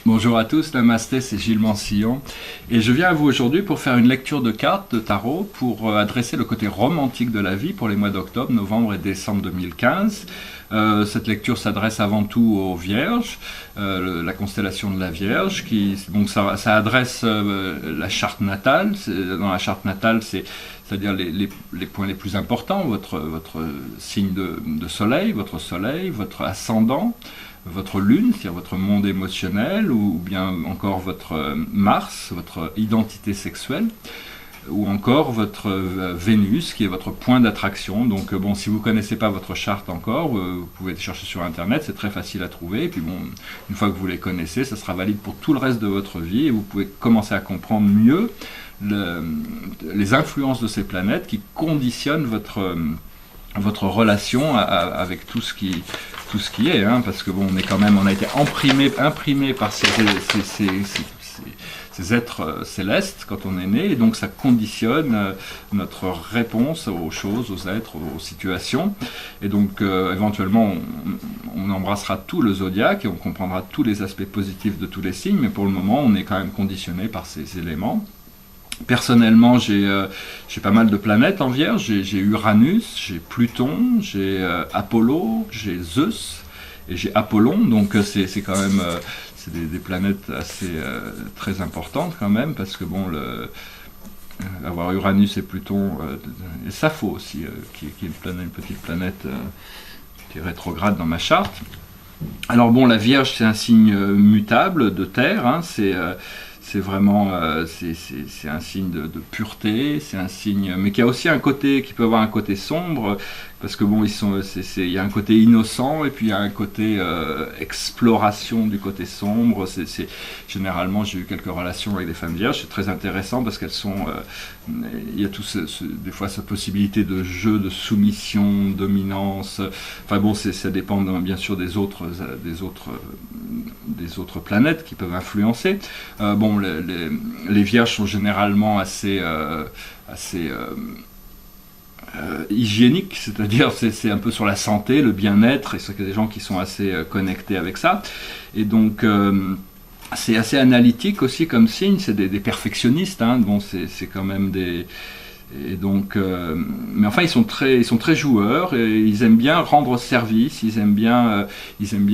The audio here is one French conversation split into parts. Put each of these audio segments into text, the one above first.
Bonjour à tous, Namasté, c'est Gilles Mansillon et je viens à vous aujourd'hui pour faire une lecture de cartes de tarot pour adresser le côté romantique de la vie pour les mois d'octobre, novembre et décembre 2015. Cette lecture s'adresse avant tout aux Vierges, la constellation de la Vierge, donc ça adresse la charte natale. Dans la charte natale, c'est-à-dire les points les plus importants, votre signe de soleil, votre ascendant, votre lune, c'est-à-dire votre monde émotionnel, ou bien encore votre Mars, votre identité sexuelle, ou encore votre Vénus, qui est votre point d'attraction. Donc bon, si vous ne connaissez pas votre charte encore, vous pouvez chercher sur Internet, c'est très facile à trouver. Et puis bon, une fois que vous les connaissez, ça sera valide pour tout le reste de votre vie, et vous pouvez commencer à comprendre mieux les influences de ces planètes qui conditionnent votre relation avec tout ce qui est, hein, parce que bon, on a été imprimé par ces êtres célestes quand on est né, et donc ça conditionne notre réponse aux choses, aux êtres, aux situations. Et donc éventuellement on embrassera tout le zodiaque et on comprendra tous les aspects positifs de tous les signes, mais pour le moment on est quand même conditionné par ces éléments. Personnellement, j'ai pas mal de planètes en Vierge. J'ai Uranus, j'ai Pluton, j'ai Apollo, j'ai Zeus et j'ai Apollon. Donc c'est quand même des planètes assez très importantes quand même, parce que bon, avoir Uranus et Pluton et Sappho aussi, qui est une petite planète qui est rétrograde dans ma charte. Alors bon, la Vierge, c'est un signe mutable de terre, hein, c'est vraiment c'est un signe de pureté, c'est un signe, mais qui a aussi un côté, qui peut avoir un côté sombre, parce que bon, il y a un côté innocent et puis il y a un côté exploration du côté sombre. Généralement, j'ai eu quelques relations avec des femmes vierges, c'est très intéressant parce qu'elles sont, il y a des fois cette possibilité de jeu, de soumission, dominance. Enfin bon, ça dépend bien sûr des autres planètes qui peuvent influencer. Bon, les vierges sont généralement assez hygiénique, c'est-à-dire c'est un peu sur la santé, le bien-être, et c'est qu'il y a des gens qui sont assez connectés avec ça, et donc c'est assez analytique aussi comme signe, c'est des perfectionnistes, hein, bon, c'est quand même des... Et donc, mais enfin ils sont très joueurs, et ils aiment bien rendre service, ils aiment bien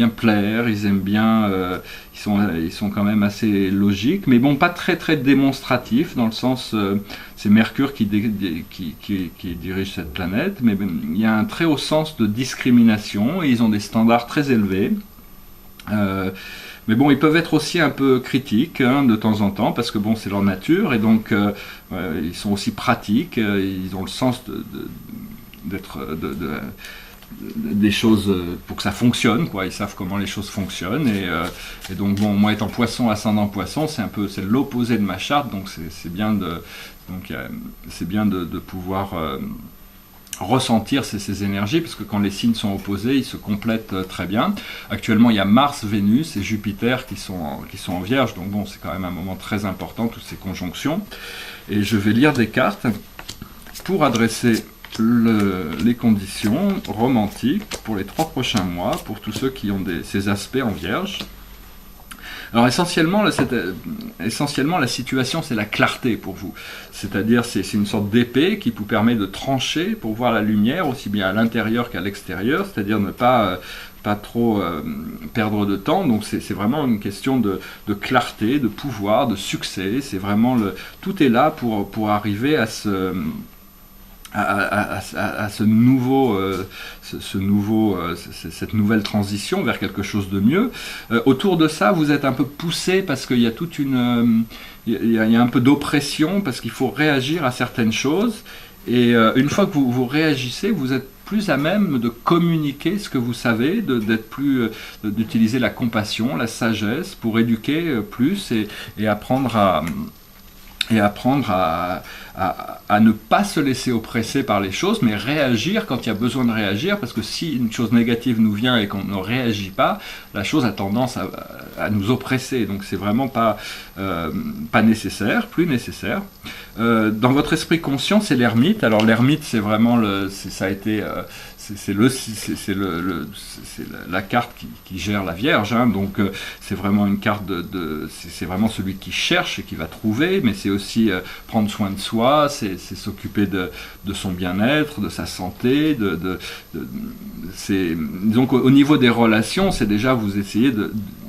plaire, ils sont quand même assez logiques, mais bon, pas très démonstratifs, dans le sens c'est Mercure qui dirige cette planète, mais il y a un très haut sens de discrimination, et ils ont des standards très élevés. Mais bon, ils peuvent être aussi un peu critiques, hein, de temps en temps, parce que bon, c'est leur nature, et donc ils sont aussi pratiques, ils ont le sens des choses pour que ça fonctionne, quoi. Ils savent comment les choses fonctionnent, et donc bon, moi étant Poisson, ascendant Poisson, c'est l'opposé de ma charte, donc c'est bien de pouvoir ressentir ces énergies, parce que quand les signes sont opposés, ils se complètent très bien. Actuellement, il y a Mars, Vénus et Jupiter qui sont en Vierge, donc bon, c'est quand même un moment très important, toutes ces conjonctions. Et je vais lire des cartes pour adresser les conditions romantiques pour les 3 prochains mois, pour tous ceux qui ont ces aspects en Vierge. Alors essentiellement, la situation, c'est la clarté pour vous. C'est-à-dire, c'est une sorte d'épée qui vous permet de trancher pour voir la lumière, aussi bien à l'intérieur qu'à l'extérieur, c'est-à-dire ne pas trop perdre de temps. Donc c'est vraiment une question de clarté, de pouvoir, de succès. C'est vraiment tout est là pour arriver à cette nouvelle transition vers quelque chose de mieux. Autour de ça, vous êtes un peu poussé parce qu'il y a il y a un peu d'oppression, parce qu'il faut réagir à certaines choses, et une fois que vous réagissez, vous êtes plus à même de communiquer ce que vous savez, d'utiliser la compassion, la sagesse pour éduquer plus et apprendre à ne pas se laisser oppresser par les choses, mais réagir quand il y a besoin de réagir, parce que si une chose négative nous vient et qu'on ne réagit pas, la chose a tendance à nous oppresser, donc c'est vraiment pas nécessaire, plus nécessaire. Dans votre esprit conscient, c'est l'ermite. Alors l'ermite, c'est vraiment ça a été la carte qui gère la Vierge, hein, donc c'est vraiment une carte c'est vraiment celui qui cherche et qui va trouver, mais c'est aussi prendre soin de soi, c'est s'occuper de son bien-être, de sa santé, donc au niveau des relations, c'est déjà vous essayez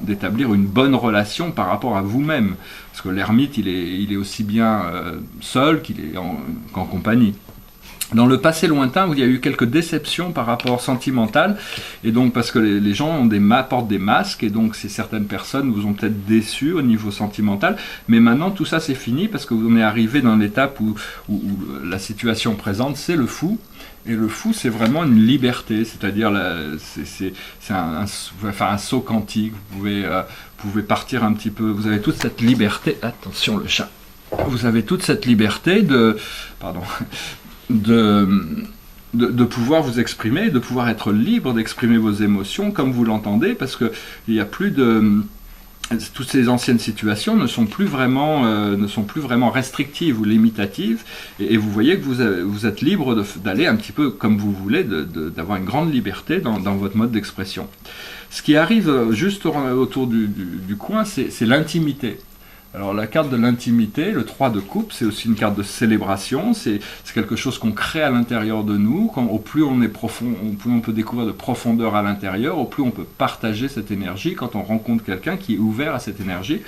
d'établir une bonne relation par rapport à vous-même, parce que l'ermite il est aussi bien seul qu'il est qu'en compagnie. Dans le passé lointain, il y a eu quelques déceptions par rapport sentimental, et donc parce que les gens portent des masques, et donc certaines personnes vous ont peut-être déçus au niveau sentimental, mais maintenant tout ça c'est fini, parce que vous est arrivé dans l'étape où la situation présente, c'est le fou, et le fou c'est vraiment une liberté, c'est-à-dire c'est un saut quantique, vous pouvez partir un petit peu, vous avez toute cette liberté, attention le chat, vous avez toute cette liberté de pouvoir vous exprimer, de pouvoir être libre d'exprimer vos émotions comme vous l'entendez, parce que il y a plus de toutes ces anciennes situations ne sont plus vraiment restrictives ou limitatives, et vous voyez que vous êtes libre d'aller un petit peu comme vous voulez, d'avoir une grande liberté dans votre mode d'expression. Ce qui arrive juste autour du coin, c'est l'intimité. Alors la carte de l'intimité, le 3 de coupe, c'est aussi une carte de célébration, c'est quelque chose qu'on crée à l'intérieur de nous, au plus on est profond, au plus on peut découvrir de profondeur à l'intérieur, au plus on peut partager cette énergie quand on rencontre quelqu'un qui est ouvert à cette énergie.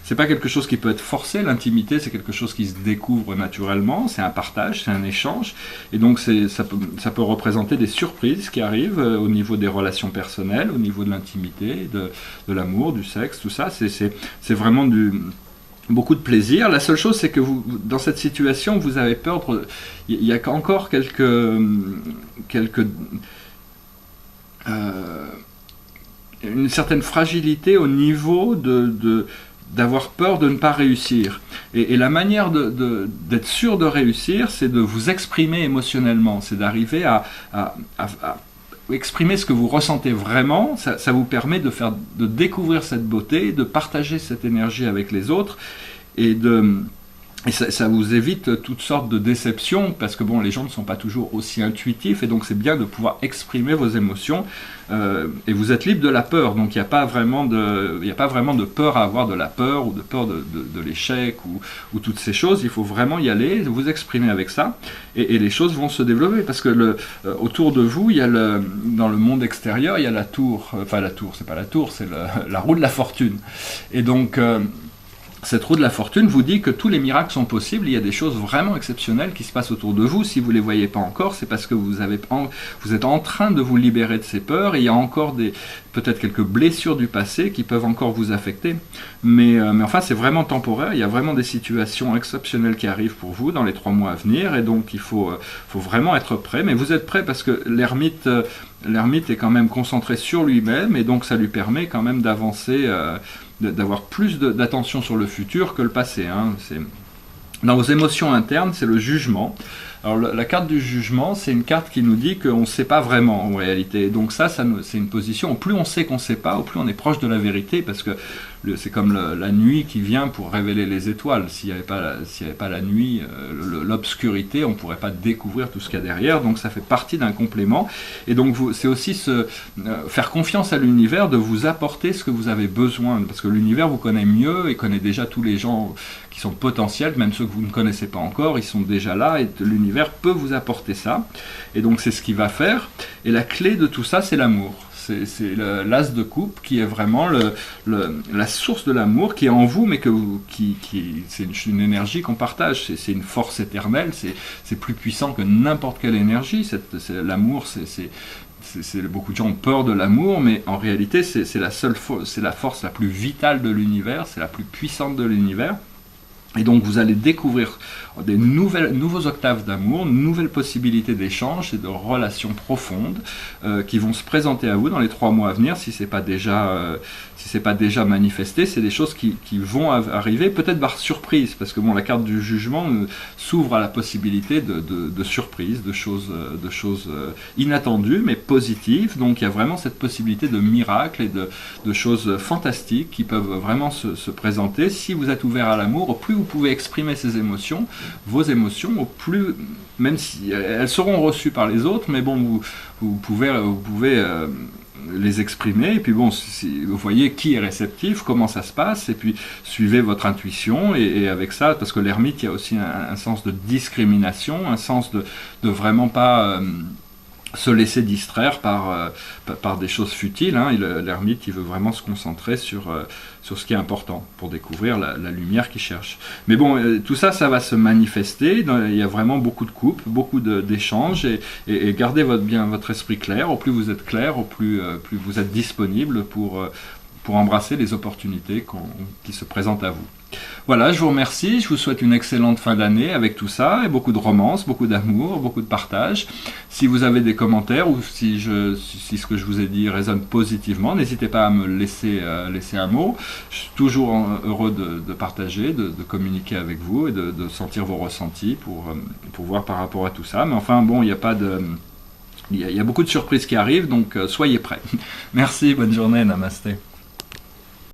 C'est pas quelque chose qui peut être forcé, l'intimité c'est quelque chose qui se découvre naturellement, c'est un partage, c'est un échange, et donc ça peut représenter des surprises qui arrivent au niveau des relations personnelles, au niveau de l'intimité, de l'amour, du sexe, tout ça, c'est vraiment beaucoup de plaisir. La seule chose, c'est que dans cette situation, vous avez peur. Il y a encore une certaine fragilité au niveau d'avoir peur de ne pas réussir. Et la manière d'être sûr de réussir, c'est de vous exprimer émotionnellement. C'est d'arriver à exprimer ce que vous ressentez vraiment. Ça vous permet de découvrir cette beauté, de partager cette énergie avec les autres, et ça vous évite toutes sortes de déceptions, parce que bon, les gens ne sont pas toujours aussi intuitifs, et donc c'est bien de pouvoir exprimer vos émotions, et vous êtes libre de la peur, donc il n'y a pas vraiment de peur à avoir, de la peur ou de peur de l'échec ou toutes ces choses. Il faut vraiment y aller, vous exprimer avec ça, et les choses vont se développer, parce que autour de vous, dans le monde extérieur, il y a la tour, c'est pas la tour, c'est la roue de la fortune, et donc cette roue de la fortune vous dit que tous les miracles sont possibles, il y a des choses vraiment exceptionnelles qui se passent autour de vous. Si vous ne les voyez pas encore, c'est parce que vous êtes en train de vous libérer de ces peurs, et il y a encore peut-être quelques blessures du passé qui peuvent encore vous affecter. Mais enfin, c'est vraiment temporaire, il y a vraiment des situations exceptionnelles qui arrivent pour vous dans les 3 mois à venir, et donc il faut vraiment être prêt. Mais vous êtes prêt parce que l'ermite est quand même concentré sur lui-même, et donc ça lui permet quand même d'avancer, d'avoir plus d'attention sur le futur que le passé, hein. Dans vos émotions internes, c'est le jugement. Alors la carte du jugement, c'est une carte qui nous dit qu'on ne sait pas vraiment en réalité. Donc c'est une position, au plus on sait qu'on ne sait pas, au plus on est proche de la vérité, parce que c'est comme la nuit qui vient pour révéler les étoiles. S'il n'y avait pas la nuit, l'obscurité, on ne pourrait pas découvrir tout ce qu'il y a derrière, donc ça fait partie d'un complément. Et donc c'est aussi faire confiance à l'univers, de vous apporter ce que vous avez besoin, parce que l'univers vous connaît mieux, et connaît déjà tous les gens qui sont potentiels, même ceux que vous ne connaissez pas encore, ils sont déjà là, et l'univers peut vous apporter ça, et donc c'est ce qu'il va faire. Et la clé de tout ça, c'est l'amour. C'est l'as de coupe qui est vraiment la source de l'amour qui est en vous, mais c'est une énergie qu'on partage, c'est une force éternelle, c'est plus puissant que n'importe quelle énergie. L'amour, beaucoup de gens ont peur de l'amour, mais en réalité c'est la force la plus vitale de l'univers, c'est la plus puissante de l'univers. Et donc vous allez découvrir des nouveaux octaves d'amour, nouvelles possibilités d'échange et de relations profondes qui vont se présenter à vous dans les 3 mois à venir, si c'est pas déjà manifesté. C'est des choses qui vont arriver, peut-être par surprise, parce que bon, la carte du jugement s'ouvre à la possibilité de surprises, de choses inattendues mais positives. Donc il y a vraiment cette possibilité de miracles et de choses fantastiques qui peuvent vraiment se présenter. Si vous êtes ouvert à l'amour, plus vous pouvez exprimer ces émotions, vos émotions, au plus, même si elles seront reçues par les autres, mais bon, vous pouvez les exprimer, et puis bon, si vous voyez qui est réceptif, comment ça se passe, et puis suivez votre intuition, et avec ça, parce que l'ermite, il y a aussi un sens de discrimination, un sens de vraiment pas se laisser distraire par des choses futiles, hein. L'ermite, il veut vraiment se concentrer sur ce qui est important pour découvrir la lumière qu'il cherche. Mais bon, tout ça, ça va se manifester. Il y a vraiment beaucoup de coupes, beaucoup d'échanges, et gardez bien votre esprit clair. Au plus vous êtes clair, au plus vous êtes disponible pour embrasser les opportunités qui se présentent à vous. Voilà, je vous remercie, je vous souhaite une excellente fin d'année avec tout ça, et beaucoup de romance, beaucoup d'amour, beaucoup de partage. Si vous avez des commentaires, ou si ce que je vous ai dit résonne positivement, n'hésitez pas à me laisser un mot. Je suis toujours heureux de partager, de communiquer avec vous, et de sentir vos ressentis pour voir par rapport à tout ça. Mais enfin, bon, il y a beaucoup de surprises qui arrivent, donc soyez prêts. Merci, bonne journée, namasté.